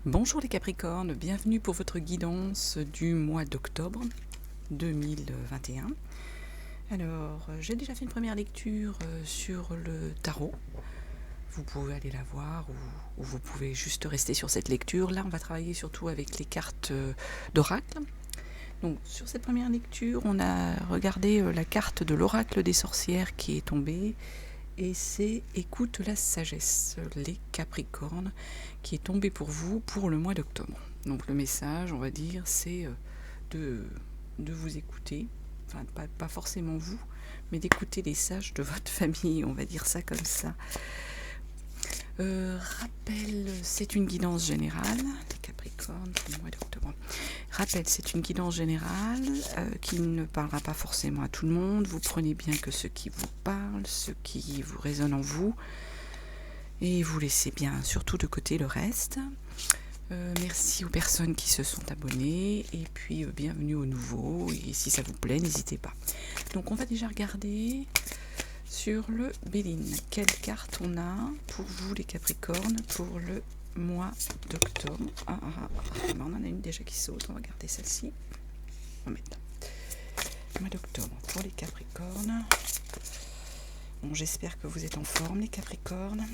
Bonjour les Capricornes, bienvenue pour votre guidance du mois d'octobre 2021. Alors, j'ai déjà fait une première lecture sur le tarot. Vous pouvez aller la voir ou vous pouvez juste rester sur cette lecture. Là, on va travailler surtout avec les cartes d'oracle. Donc, sur cette première lecture, on a regardé la carte de l'oracle des sorcières qui est tombée. Et c'est écoute la sagesse, les Capricornes, qui est tombé pour vous pour le mois d'octobre. Donc le message, on va dire, c'est de vous écouter, enfin pas forcément vous, mais d'écouter les sages de votre famille, on va dire ça comme ça. Rappel, c'est une guidance générale, les Capricornes pour le mois d'octobre. Rappel, c'est une guidance générale qui ne parlera pas forcément à tout le monde. Vous prenez bien que ce qui vous parle, ce qui vous résonne en vous, et vous laissez bien surtout de côté le reste. Merci aux personnes qui se sont abonnées, et puis bienvenue aux nouveaux, et si ça vous plaît, n'hésitez pas. Donc on va déjà regarder sur le Béline. Quelle carte on a pour vous les Capricornes pour le mois d'octobre? On en a une déjà qui saute, on va garder celle-ci. On va mettre mois d'octobre pour les Capricornes. Bon, j'espère que vous êtes en forme les Capricornes.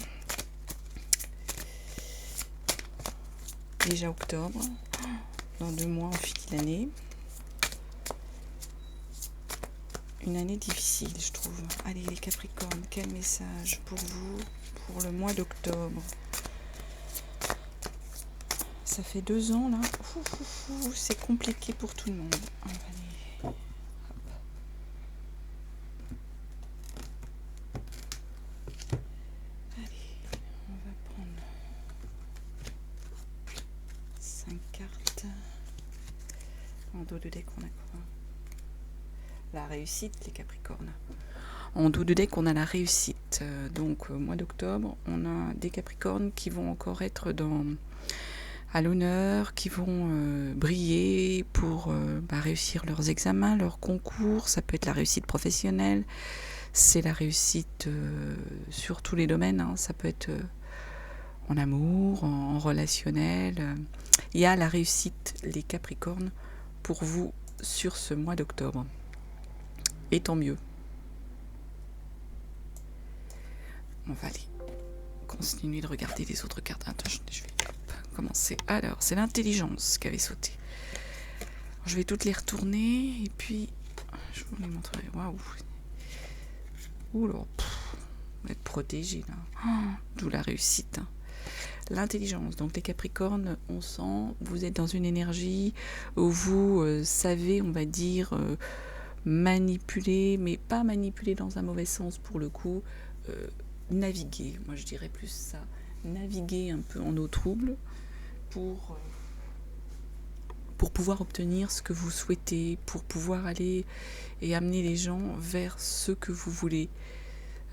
Déjà octobre, dans 2 mois on finit l'année. Une année difficile, je trouve. Allez les Capricornes, quel message pour vous pour le mois d'octobre? Ça fait 2 ans là. C'est compliqué pour tout le monde. Allez. Hop. Allez, on va prendre 5 cartes. En dos de deck, on a quoi? La réussite, les Capricornes. En dos de deck, on a la réussite. Donc, mois d'octobre, on a des Capricornes qui vont encore être à l'honneur, qui vont briller pour réussir leurs examens, leurs concours. Ça peut être la réussite professionnelle, c'est la réussite sur tous les domaines. Hein. Ça peut être en amour, en relationnel. Il y a la réussite, les Capricornes, pour vous sur ce mois d'octobre. Et tant mieux. On va aller continuer de regarder les autres cartes. Attends, je vais commencer. Alors, c'est l'intelligence qui avait sauté. Alors, je vais toutes les retourner et puis je vous les montrerai. Waouh. Oula, on va être protégé là. D'où la réussite. Hein. L'intelligence. Donc les Capricornes, on sent, vous êtes dans une énergie où vous savez, on va dire, manipuler, mais pas manipuler dans un mauvais sens pour le coup. Naviguer, moi je dirais plus ça, naviguer un peu en eau trouble pour pouvoir obtenir ce que vous souhaitez, pour pouvoir aller et amener les gens vers ce que vous voulez.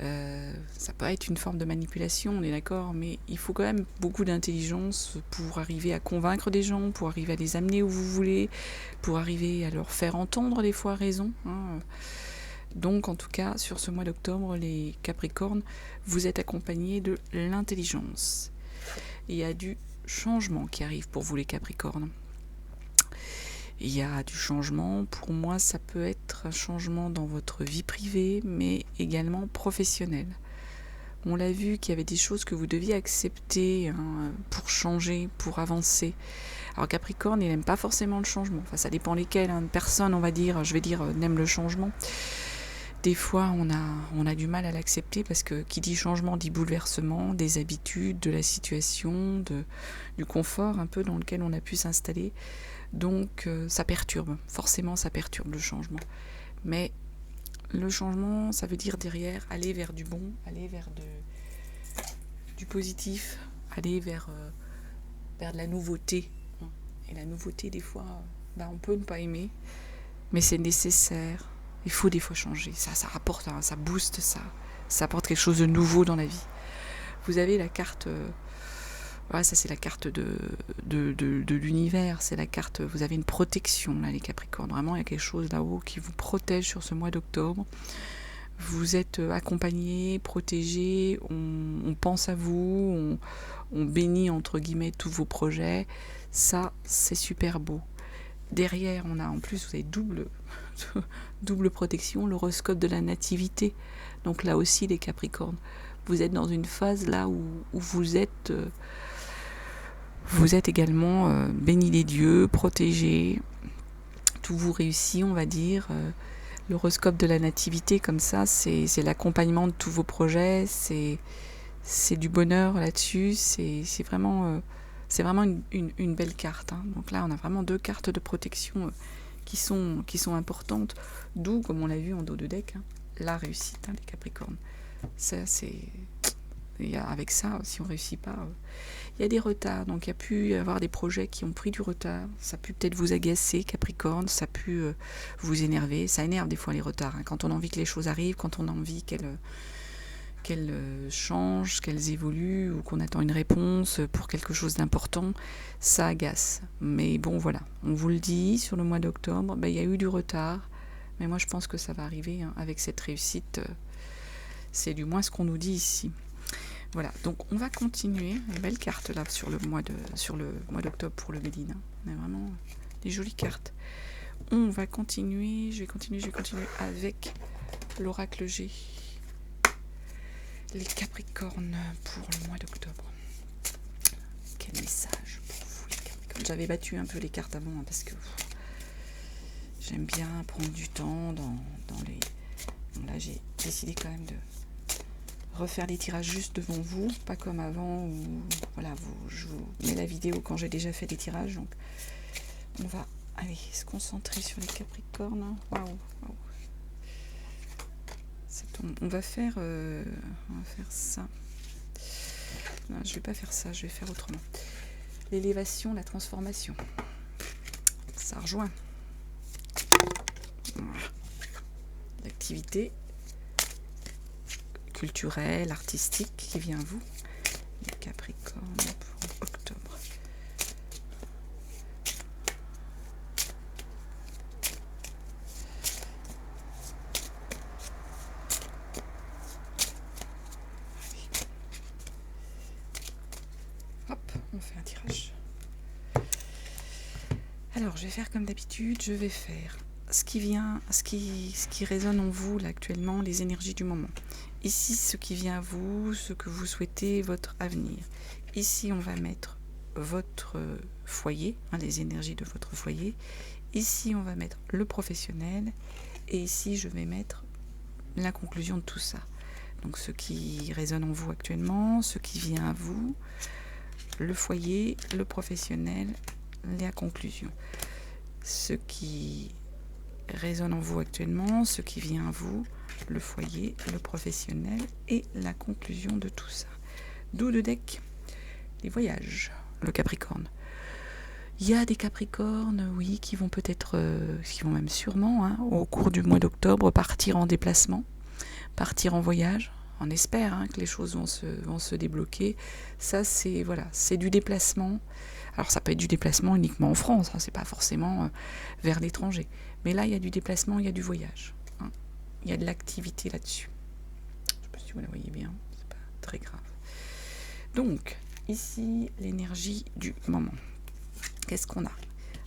Ça peut être une forme de manipulation, on est d'accord, mais il faut quand même beaucoup d'intelligence pour arriver à convaincre des gens, pour arriver à les amener où vous voulez, pour arriver à leur faire entendre des fois raison. Hein. Donc en tout cas, sur ce mois d'octobre, les Capricornes, vous êtes accompagnés de l'intelligence. Il y a du changement qui arrive pour vous les Capricornes. Il y a du changement, pour moi ça peut être un changement dans votre vie privée, mais également professionnelle. On l'a vu qu'il y avait des choses que vous deviez accepter pour changer, pour avancer. Alors Capricorne, il n'aime pas forcément le changement. Enfin, ça dépend lesquels. Hein. Personne, on va dire, n'aime le changement. Des fois, on a du mal à l'accepter parce que qui dit changement dit bouleversement des habitudes, de la situation, du confort un peu dans lequel on a pu s'installer. Donc, ça perturbe. Forcément, ça perturbe le changement. Mais le changement, ça veut dire derrière aller vers du bon, aller vers du positif, aller vers de la nouveauté. Et la nouveauté, des fois, on peut ne pas aimer, mais c'est nécessaire. Il faut des fois changer. Ça rapporte, ça booste, ça apporte quelque chose de nouveau dans la vie. Vous avez la carte, voilà, ça c'est la carte de l'univers, c'est la carte, vous avez une protection là les Capricornes. Vraiment, il y a quelque chose là-haut qui vous protège sur ce mois d'octobre. vous êtes accompagné, protégé, on pense à vous, on bénit entre guillemets tous vos projets. Ça, c'est super beau. Derrière, on a en plus, vous avez double protection, l'horoscope de la nativité. Donc là aussi, les Capricornes, vous êtes dans une phase là où vous êtes également béni des dieux, protégé. Tout vous réussit, on va dire. L'horoscope de la nativité, comme ça, c'est l'accompagnement de tous vos projets, c'est du bonheur là-dessus, c'est vraiment une belle carte. Hein. Donc là, on a vraiment 2 cartes de protection qui sont importantes, d'où, comme on l'a vu en dos de deck, hein, la réussite, hein, les Capricornes. Ça, avec ça, si on ne réussit pas, il y a des retards, donc il y a pu y avoir des projets qui ont pris du retard, ça a pu peut-être vous agacer, Capricorne, ça a pu vous énerver, ça énerve des fois les retards, hein, quand on a envie que les choses arrivent, quand on a envie qu'elles changent, qu'elles évoluent, ou qu'on attend une réponse pour quelque chose d'important, ça agace. Mais bon, voilà, on vous le dit, sur le mois d'octobre, il y a eu du retard, mais moi je pense que ça va arriver, hein, avec cette réussite, c'est du moins ce qu'on nous dit ici. Voilà, donc on va continuer, une belle carte là sur le mois d'octobre pour le Médine. On a vraiment des jolies cartes. On va continuer, je vais continuer avec l'oracle G. Les Capricornes pour le mois d'octobre. Quel message pour vous les Capricornes. J'avais battu un peu les cartes avant, hein, parce que j'aime bien prendre du temps dans les... Bon, là j'ai décidé quand même de refaire les tirages juste devant vous, pas comme avant où voilà, je vous mets la vidéo quand j'ai déjà fait les tirages. Donc on va aller se concentrer sur les Capricornes. Waouh. On va faire ça. Non, je vais pas faire ça, je vais faire autrement. L'élévation, la transformation. Ça rejoint. L'activité culturelle, artistique qui vient à vous. Les Capricornes pour octobre. Hop, on fait un tirage. Alors, je vais faire comme d'habitude, je vais faire ce qui résonne en vous là actuellement, les énergies du moment. Ici, ce qui vient à vous, ce que vous souhaitez, votre avenir. Ici, on va mettre votre foyer, hein, les énergies de votre foyer. Ici, on va mettre le professionnel. Et ici, je vais mettre la conclusion de tout ça. Donc, ce qui résonne en vous actuellement, ce qui vient à vous, le foyer, le professionnel, la conclusion. Ce qui résonne en vous actuellement, ce qui vient à vous, le foyer, le professionnel et la conclusion de tout ça. D'où le deck, les voyages, le Capricorne. Il y a des Capricornes, oui, qui vont peut-être, qui vont même sûrement, hein, au cours du mois d'octobre, partir en déplacement, partir en voyage. On espère, hein, que les choses vont se débloquer. Ça, c'est du déplacement. Alors, ça peut être du déplacement uniquement en France, hein, c'est pas forcément vers l'étranger. Mais là, il y a du déplacement, il y a du voyage. Hein. Il y a de l'activité là-dessus. Je ne sais pas si vous la voyez bien, c'est pas très grave. Donc, ici, l'énergie du moment. Qu'est-ce qu'on a ?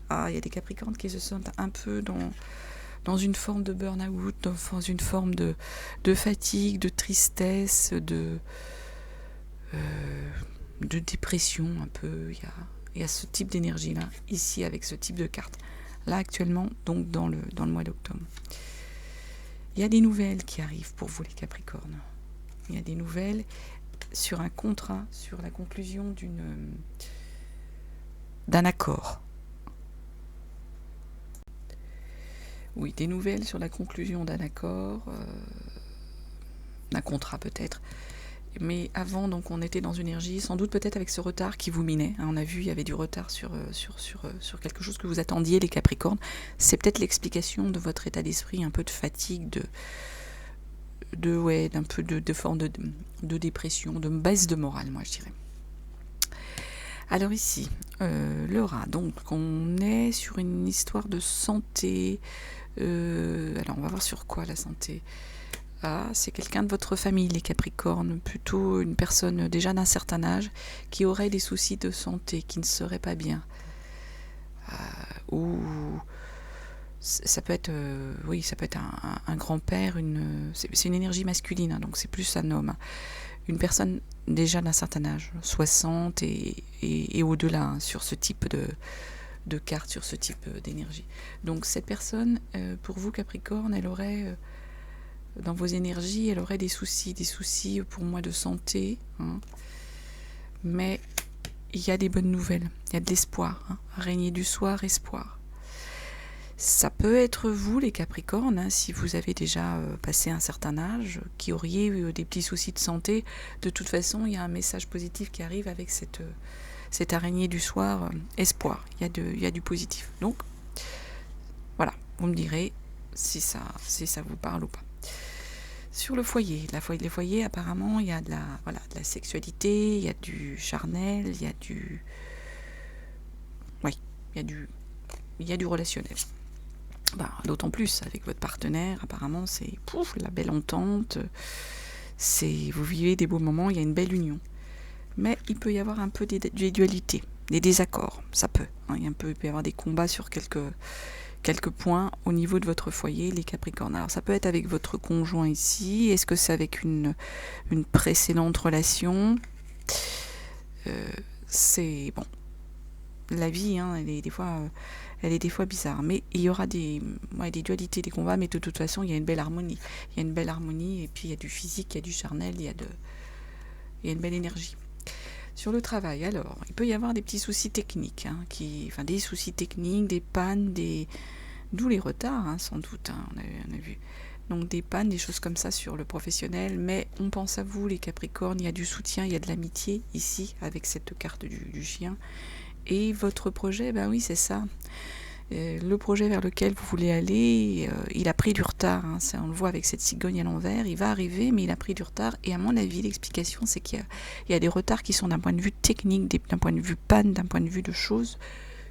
Ah, il y a des Capricornes qui se sentent un peu dans une forme de burn-out, dans une forme de fatigue, de tristesse, de dépression un peu. Il y a ce type d'énergie-là, ici, avec ce type de carte. Là, actuellement, donc dans le mois d'octobre. Il y a des nouvelles qui arrivent pour vous, les Capricornes. Il y a des nouvelles sur un contrat, sur la conclusion d'un accord. Oui, des nouvelles sur la conclusion d'un accord, d'un contrat peut-être. Mais avant, donc, on était dans une énergie, sans doute peut-être avec ce retard qui vous minait. Hein, on a vu, il y avait du retard sur quelque chose que vous attendiez, les Capricornes. C'est peut-être l'explication de votre état d'esprit, un peu de fatigue, d'un peu de forme de dépression, de baisse de morale, moi je dirais. Alors ici, le rat, donc on est sur une histoire de santé. Alors on va voir sur quoi la santé. Ah, c'est quelqu'un de votre famille, les Capricornes, plutôt une personne déjà d'un certain âge qui aurait des soucis de santé, qui ne serait pas bien. Ou ça peut être, oui, ça peut être un grand-père, c'est une énergie masculine, hein, donc c'est plus un homme. Une personne déjà d'un certain âge, 60 et au-delà, hein, sur ce type de carte, sur ce type d'énergie. Donc cette personne, pour vous Capricorne, elle aurait, dans vos énergies, elle aurait des soucis pour moi de santé, hein, mais il y a des bonnes nouvelles, il y a de l'espoir, hein, araignée du soir, espoir. Ça peut être vous, les Capricornes, hein, si vous avez déjà passé un certain âge, qui auriez eu des petits soucis de santé. De toute façon, il y a un message positif qui arrive avec cette araignée du soir, espoir. Il y a du positif. Donc, voilà, vous me direz si ça vous parle ou pas. Sur le foyer, les foyers, apparemment, il y a de la sexualité, il y a du charnel, il y a du... Oui, il y a du relationnel. D'autant plus avec votre partenaire, apparemment c'est la belle entente, vous vivez des beaux moments, il y a une belle union. Mais il peut y avoir un peu des dualités, des désaccords, ça peut. Hein, il peut y avoir des combats sur quelques points au niveau de votre foyer, les Capricornes. Alors ça peut être avec votre conjoint ici, est-ce que c'est avec une précédente relation? C'est bon. La vie, hein, elle est des fois bizarre, mais il y aura des dualités, des combats, mais de toute façon, il y a une belle harmonie. Il y a une belle harmonie, et puis il y a du physique, il y a du charnel, il y a une belle énergie. Sur le travail, alors, il peut y avoir des petits soucis techniques, hein, des soucis techniques, des pannes, d'où les retards, hein, sans doute, hein, on a vu. Donc des pannes, des choses comme ça sur le professionnel, mais on pense à vous, les Capricornes, il y a du soutien, il y a de l'amitié ici, avec cette carte du chien. Et votre projet, oui, c'est ça. Le projet vers lequel vous voulez aller, il a pris du retard. Hein, on le voit avec cette cigogne à l'envers. Il va arriver, mais il a pris du retard. Et à mon avis, l'explication, c'est qu'il y a des retards qui sont d'un point de vue technique, d'un point de vue panne, d'un point de vue de choses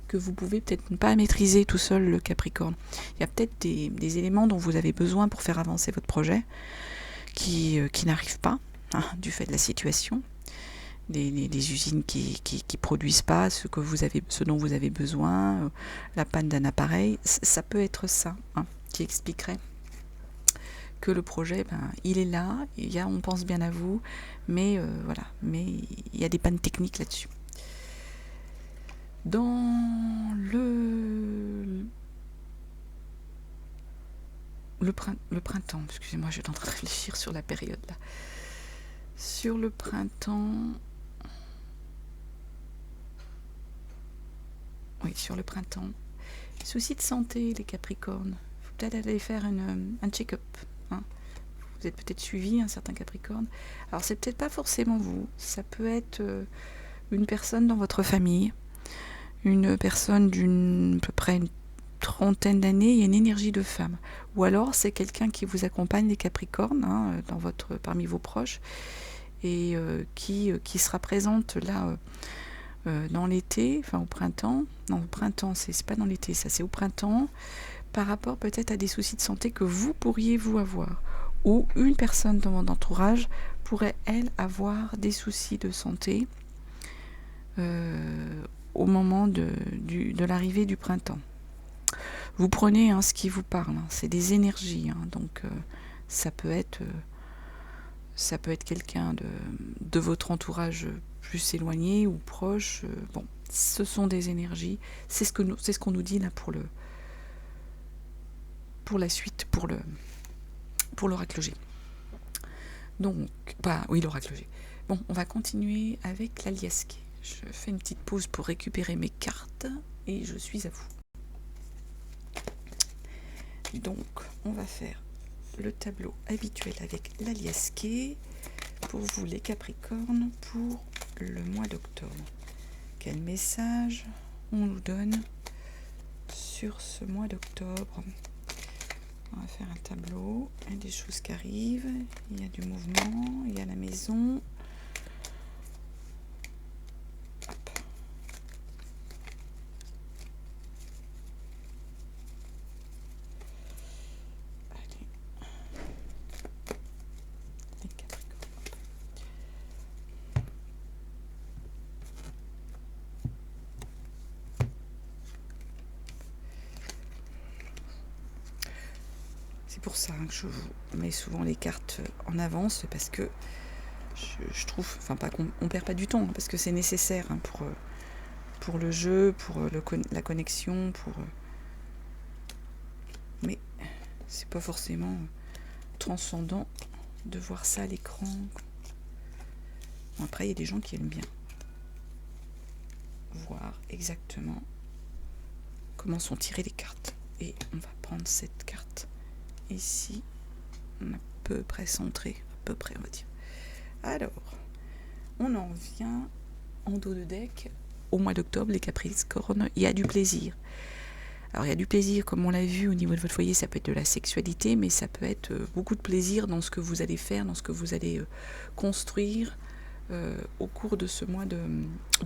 que vous pouvez peut-être pas maîtriser tout seul, le Capricorne. Il y a peut-être des éléments dont vous avez besoin pour faire avancer votre projet qui n'arrivent pas, hein, du fait de la situation. Des usines qui produisent pas ce dont vous avez besoin, la panne d'un appareil, ça peut être ça, hein, qui expliquerait que le projet, il est là, on pense bien à vous, mais mais il y a des pannes techniques là-dessus. Dans le printemps, excusez-moi, je suis en train de réfléchir sur la période là. Sur le printemps, oui, sur le printemps. Soucis de santé, les Capricornes. Il faut peut-être aller faire un check-up. Hein. Vous êtes peut-être suivi, un certain Capricorne. Alors, c'est peut-être pas forcément vous. Ça peut être une personne dans votre famille. Une personne à peu près une trentaine d'années. Il y a une énergie de femme. Ou alors, c'est quelqu'un qui vous accompagne, les Capricornes, hein, parmi vos proches. Et qui sera présente là... dans l'été, enfin au printemps, non au printemps, c'est pas dans l'été, ça c'est au printemps, par rapport peut-être à des soucis de santé que vous pourriez vous avoir, ou une personne dans votre entourage pourrait elle avoir des soucis de santé au moment de l'arrivée du printemps. Vous prenez ce qui vous parle, hein, c'est des énergies, hein, donc ça peut être quelqu'un de votre entourage plus éloigné ou proche. Bon, ce sont des énergies. C'est ce qu'on nous dit là pour la suite, pour l'oracle G. Donc, oui, l'oracle G. Bon, on va continuer avec l'Aliasque. Je fais une petite pause pour récupérer mes cartes et je suis à vous. Donc, on va faire le tableau habituel avec l'Aliasque pour vous les Capricornes pour le mois d'octobre. Quel message on nous donne sur ce mois d'octobre? On va faire un tableau, il y a des choses qui arrivent, il y a du mouvement, il y a la maison. Hop. Allez. C'est pour ça que je vous mets souvent les cartes en avance, parce que je trouve, enfin pas qu'on perd pas du temps, parce que c'est nécessaire pour le jeu, pour la connexion, mais c'est pas forcément transcendant de voir ça à l'écran. Bon, après, il y a des gens qui aiment bien voir exactement comment sont tirées les cartes. Et on va prendre cette carte ici, on a à peu près centré, à peu près on va dire. Alors, on en vient en dos de deck. Au mois d'octobre, les Capricornes, il y a du plaisir. Alors il y a du plaisir, comme on l'a vu au niveau de votre foyer, ça peut être de la sexualité, mais ça peut être beaucoup de plaisir dans ce que vous allez faire, dans ce que vous allez construire au cours de ce mois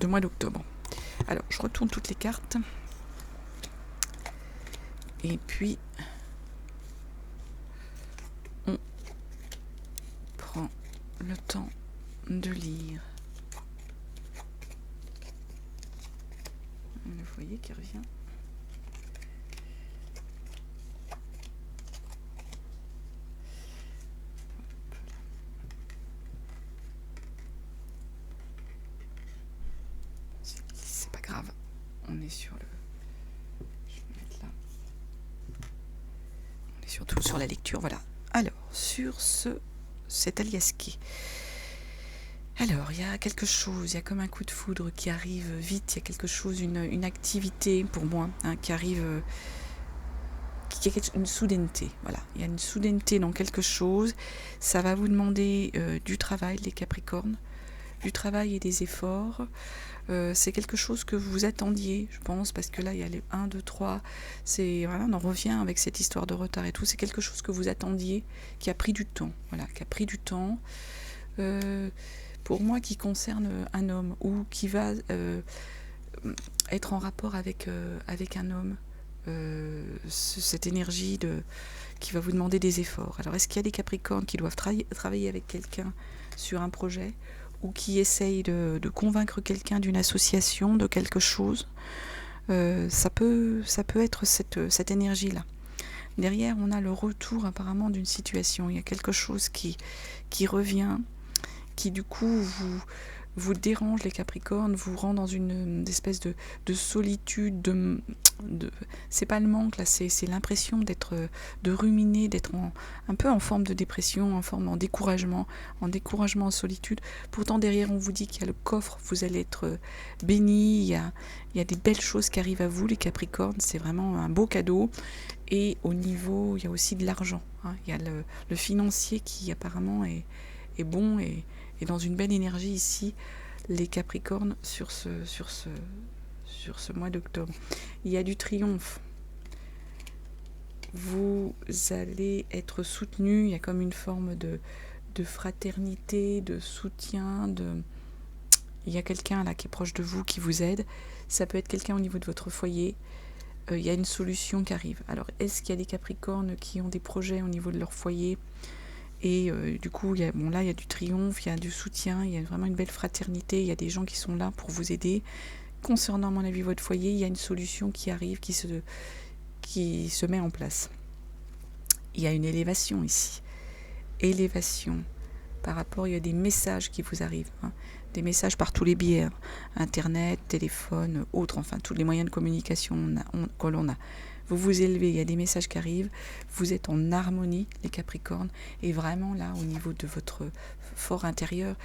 mois d'octobre. Alors je retourne toutes les cartes. Et puis on prend le temps de lire. Le foyer qui revient. C'est pas grave, on est sur le... Je vais mettre là. On est surtout sur la lecture, voilà. Alors, sur cet aliasqué. Alors, il y a quelque chose, il y a comme un coup de foudre qui arrive vite, il y a quelque chose, une activité pour moi, qui arrive, qui est une soudaineté, voilà. Il y a une soudaineté dans quelque chose, ça va vous demander du travail, les Capricornes, du travail et des efforts. C'est quelque chose que vous attendiez, je pense, parce que là, il y a les 1, 2, 3, c'est, voilà, on en revient avec cette histoire de retard et tout, c'est quelque chose que vous attendiez, qui a pris du temps, voilà, qui a pris du temps. Pour moi, qui concerne un homme ou qui va être en rapport avec un homme, cette énergie qui va vous demander des efforts. Alors, est-ce qu'il y a des Capricornes qui doivent travailler avec quelqu'un sur un projet, ou qui essayent de convaincre quelqu'un d'une association, de quelque chose? Ça peut être cette énergie-là. Derrière, on a le retour apparemment d'une situation. Il y a quelque chose qui revient, qui du coup vous dérange, les Capricornes, vous rend dans une espèce de solitude, c'est pas le manque là, c'est l'impression de ruminer, d'être un peu en forme de dépression, en découragement, en solitude. Pourtant derrière on vous dit qu'il y a le coffre, vous allez être bénis, il y a des belles choses qui arrivent à vous, les Capricornes, c'est vraiment un beau cadeau. Et au niveau, il y a aussi de l'argent, il y a le financier qui apparemment est bon et dans une belle énergie ici, les Capricornes, sur ce mois d'octobre. Il y a du triomphe. Vous allez être soutenus, il y a comme une forme de fraternité, de soutien, il y a quelqu'un là qui est proche de vous, qui vous aide. Ça peut être quelqu'un au niveau de votre foyer. Il y a une solution qui arrive. Alors, est-ce qu'il y a des Capricornes qui ont des projets au niveau de leur foyer ? Et du coup, là, il y a du triomphe, il y a du soutien, il y a vraiment une belle fraternité, il y a des gens qui sont là pour vous aider. Concernant, à mon avis, votre foyer, il y a une solution qui arrive, qui se met en place. Il y a une élévation ici. Élévation. Par rapport, il y a des messages qui vous arrivent. Des messages par tous les biais. Internet, téléphone, autres, enfin, tous les moyens de communication que l'on a. Vous vous élevez, il y a des messages qui arrivent, vous êtes en harmonie, les Capricornes, et vraiment là, au niveau de votre fort intérieur,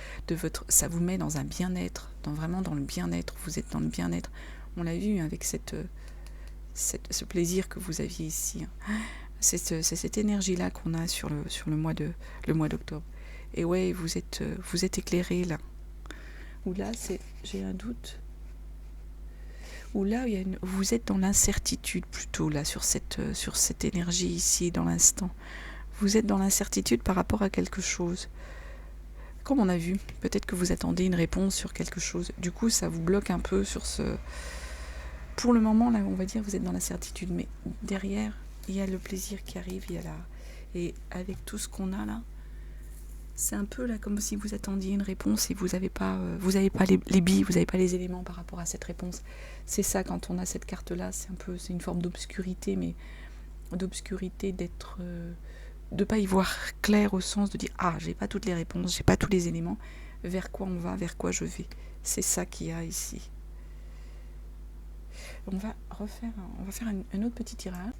ça vous met dans un bien-être, vraiment dans le bien-être, vous êtes dans le bien-être. On l'a vu avec ce plaisir que vous aviez ici. C'est cette énergie-là qu'on a sur le mois d'octobre. Et ouais, vous êtes éclairé là. Ou là, j'ai un doute. Ou là, vous êtes dans l'incertitude plutôt, là, sur cette énergie ici, dans l'instant. Vous êtes dans l'incertitude par rapport à quelque chose. Comme on a vu, peut-être que vous attendez une réponse sur quelque chose. Du coup, ça vous bloque un peu sur ce... Pour le moment, là, on va dire, vous êtes dans l'incertitude. Mais derrière, il y a le plaisir qui arrive, il y a là. Et avec tout ce qu'on a là, c'est un peu là comme si vous attendiez une réponse et vous n'avez pas les billes, vous n'avez pas les éléments par rapport à cette réponse. C'est ça, quand on a cette carte-là, c'est une forme d'obscurité, mais d'obscurité, de pas y voir clair au sens de dire ah j'ai pas toutes les réponses, j'ai pas tous les éléments, vers quoi on va, vers quoi je vais. C'est ça qu'il y a ici. On va faire un autre petit tirage.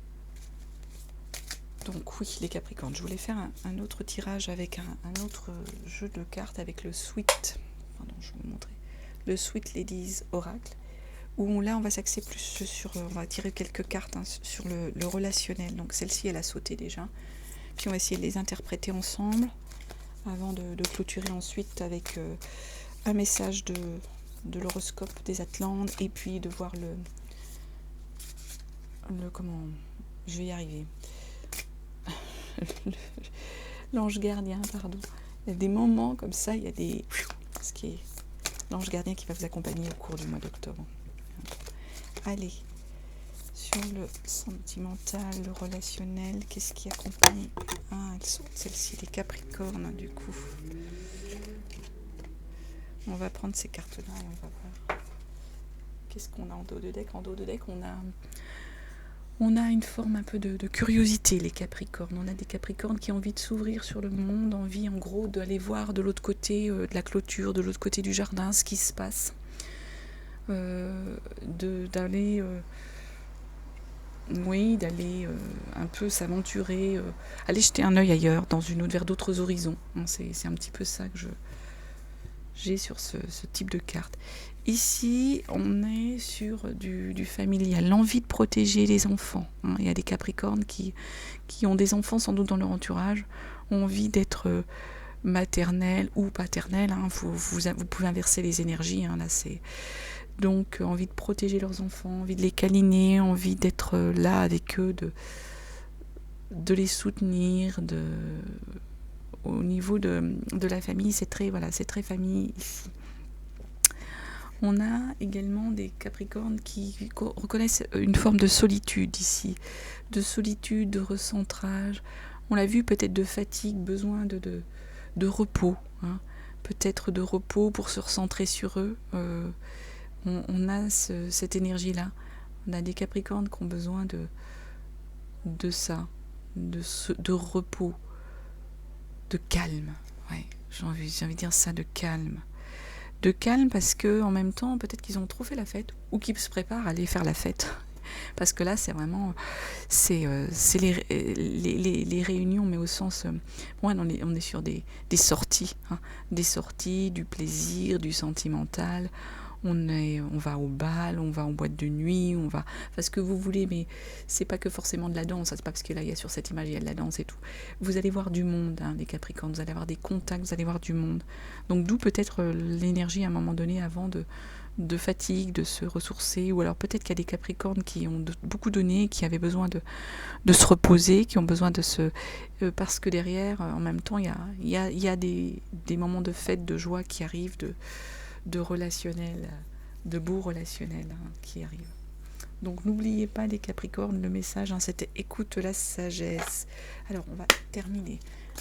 Donc oui, les Capricornes, je voulais faire un autre tirage avec un autre jeu de cartes avec le Sweet. Pardon, je vais vous montrer. Le Sweet Ladies Oracle. Où là, on va s'axer plus sur... On va tirer quelques cartes sur le relationnel. Donc celle-ci, elle a sauté déjà. Puis on va essayer de les interpréter ensemble avant de clôturer ensuite avec un message de l'horoscope des Atlantes et puis de voir comment... Je vais y arriver. L'ange gardien, pardon. Il y a des moments comme ça, il y a des... Ce qui est l'ange gardien qui va vous accompagner au cours du mois d'octobre. Allez, sur le sentimental, le relationnel, qu'est-ce qui accompagne? Ah, elles sont celles-ci, les Capricornes, du coup. On va prendre ces cartes-là et on va voir. Qu'est-ce qu'on a en dos de deck? En dos de deck, on a une forme un peu de curiosité, les Capricornes. On a des Capricornes qui ont envie de s'ouvrir sur le monde, envie en gros d'aller voir de l'autre côté de la clôture, de l'autre côté du jardin, ce qui se passe. D'aller un peu s'aventurer, aller jeter un œil ailleurs, vers d'autres horizons. C'est un petit peu ça que j'ai sur ce type de carte. Ici, on est sur du familial, l'envie de protéger les enfants. Il y a des Capricornes qui ont des enfants sans doute dans leur entourage, ont envie d'être maternelle ou paternelle. Vous pouvez inverser les énergies. Là, c'est donc envie de protéger leurs enfants, envie de les câliner, envie d'être là avec eux, de les soutenir. Au niveau de la famille, c'est très famille ici. On a également des Capricornes qui reconnaissent une forme de solitude ici, de solitude, de recentrage. On l'a vu, peut-être de fatigue, besoin de repos, peut-être de repos pour se recentrer sur eux. On a cette énergie-là. On a des Capricornes qui ont besoin de ça, de repos, de calme. Ouais, j'ai envie de dire ça, de calme. De calme parce que en même temps, peut-être qu'ils ont trop fait la fête ou qu'ils se préparent à aller faire la fête. Parce que là, c'est vraiment... C'est les réunions, mais au sens... on est sur des sorties. Des sorties, du plaisir, du sentimental. On va au bal, on va en boîte de nuit, on va... Enfin, ce que vous voulez, mais c'est pas que forcément de la danse. C'est pas parce que là, il y a sur cette image, il y a de la danse et tout. Vous allez voir du monde, les Capricornes. Vous allez avoir des contacts, vous allez voir du monde. Donc d'où peut-être l'énergie à un moment donné avant de fatigue, de se ressourcer, ou alors peut-être qu'il y a des Capricornes qui ont beaucoup donné, qui avaient besoin de se reposer, qui ont besoin de se... parce que derrière, en même temps, il y a des moments de fête, de joie qui arrivent, de relationnel, de beaux relationnels qui arrivent. Donc n'oubliez pas les Capricornes, le message, c'était écoute la sagesse. Alors on va terminer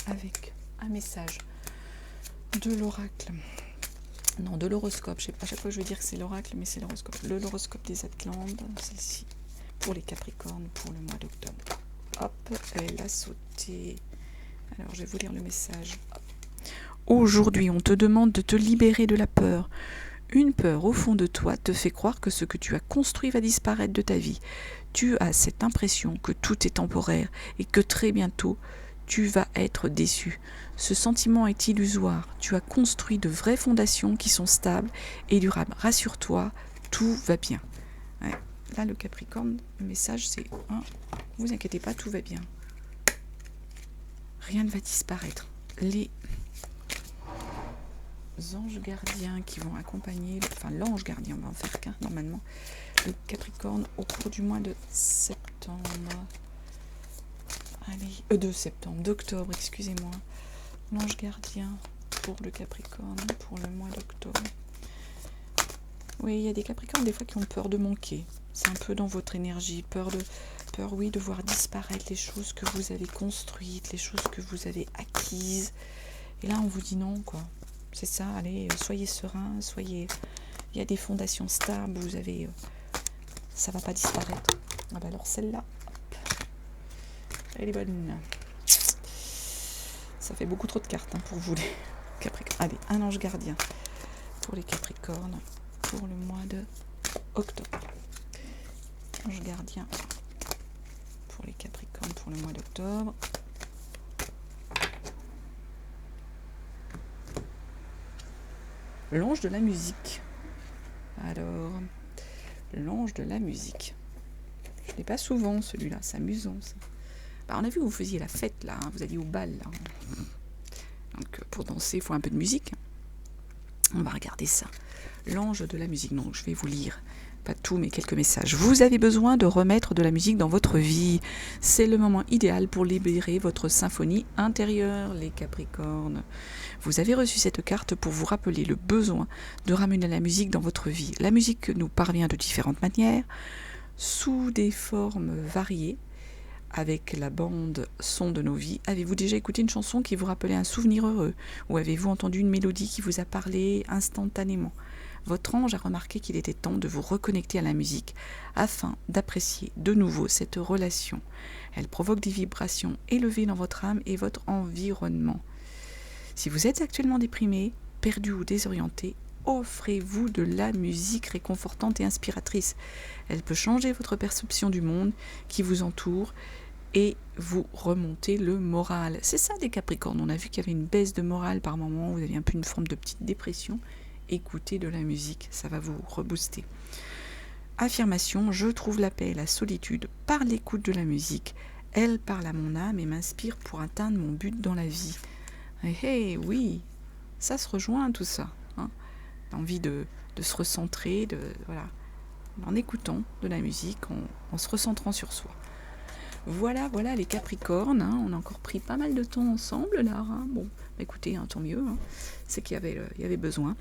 avec un message de l'oracle. Non, de l'horoscope. Je sais pas, à chaque fois je veux dire que c'est l'oracle, mais c'est l'horoscope. L'horoscope des Atlantes, celle-ci, pour les Capricornes, pour le mois d'octobre. Hop, elle a sauté. Alors, je vais vous lire le message. Aujourd'hui, on te demande de te libérer de la peur. Une peur au fond de toi te fait croire que ce que tu as construit va disparaître de ta vie. Tu as cette impression que tout est temporaire et que très bientôt, tu vas être déçu. Ce sentiment est illusoire. Tu as construit de vraies fondations qui sont stables et durables. Rassure-toi, tout va bien. Ouais. Là, le Capricorne, le message, c'est vous inquiétez pas, tout va bien. Rien ne va disparaître. Les anges gardiens qui vont accompagner, l'ange gardien, on va en faire qu'un normalement, le Capricorne au cours du mois de septembre. Allez, d'octobre, excusez-moi. L'ange gardien pour le Capricorne, pour le mois d'octobre. Oui, il y a des Capricornes des fois qui ont peur de manquer. C'est un peu dans votre énergie, peur de voir disparaître les choses que vous avez construites, les choses que vous avez acquises. Et là, on vous dit non, quoi. C'est ça, allez, soyez serein, il y a des fondations stables, ça va pas disparaître. Ah bah alors celle-là, Elle est bonne. Ça fait beaucoup trop de cartes pour vous les Capricornes. Allez, un ange gardien pour les Capricornes pour le mois de octobre. Ange gardien pour les Capricornes pour le mois d'octobre. L'ange de la musique. Alors, l'ange de la musique. Je ne l'ai pas souvent celui-là, c'est amusant ça. Bah, on a vu que vous faisiez la fête là, vous alliez au bal là. Donc pour danser, il faut un peu de musique. On va regarder ça. L'ange de la musique. Donc je vais vous lire, pas tout, mais quelques messages. Vous avez besoin de remettre de la musique dans votre vie. C'est le moment idéal pour libérer votre symphonie intérieure, les Capricornes. Vous avez reçu cette carte pour vous rappeler le besoin de ramener la musique dans votre vie. La musique nous parvient de différentes manières, sous des formes variées, avec la bande son de nos vies. Avez-vous déjà écouté une chanson qui vous rappelait un souvenir heureux? Ou avez-vous entendu une mélodie qui vous a parlé instantanément? Votre ange a remarqué qu'il était temps de vous reconnecter à la musique afin d'apprécier de nouveau cette relation. Elle provoque des vibrations élevées dans votre âme et votre environnement. Si vous êtes actuellement déprimé, perdu ou désorienté, offrez-vous de la musique réconfortante et inspiratrice. Elle peut changer votre perception du monde qui vous entoure et vous remonter le moral. C'est ça des Capricornes. On a vu qu'il y avait une baisse de morale par moment, vous avez un peu une forme de petite dépression. Écoutez de la musique, ça va vous rebooster. Affirmation, je trouve la paix et la solitude par l'écoute de la musique. Elle parle à mon âme et m'inspire pour atteindre mon but dans la vie. Oui, ça se rejoint tout ça. L'envie de se recentrer, voilà, en écoutant de la musique, en se recentrant sur soi. Voilà les Capricornes, on a encore pris pas mal de temps ensemble là. Bon, écoutez, tant mieux, c'est qu'il y avait besoin.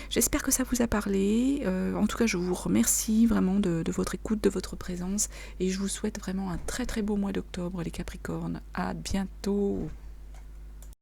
J'espère que ça vous a parlé. En tout cas, je vous remercie vraiment de votre écoute, de votre présence, et je vous souhaite vraiment un très très beau mois d'octobre, les Capricornes. À bientôt.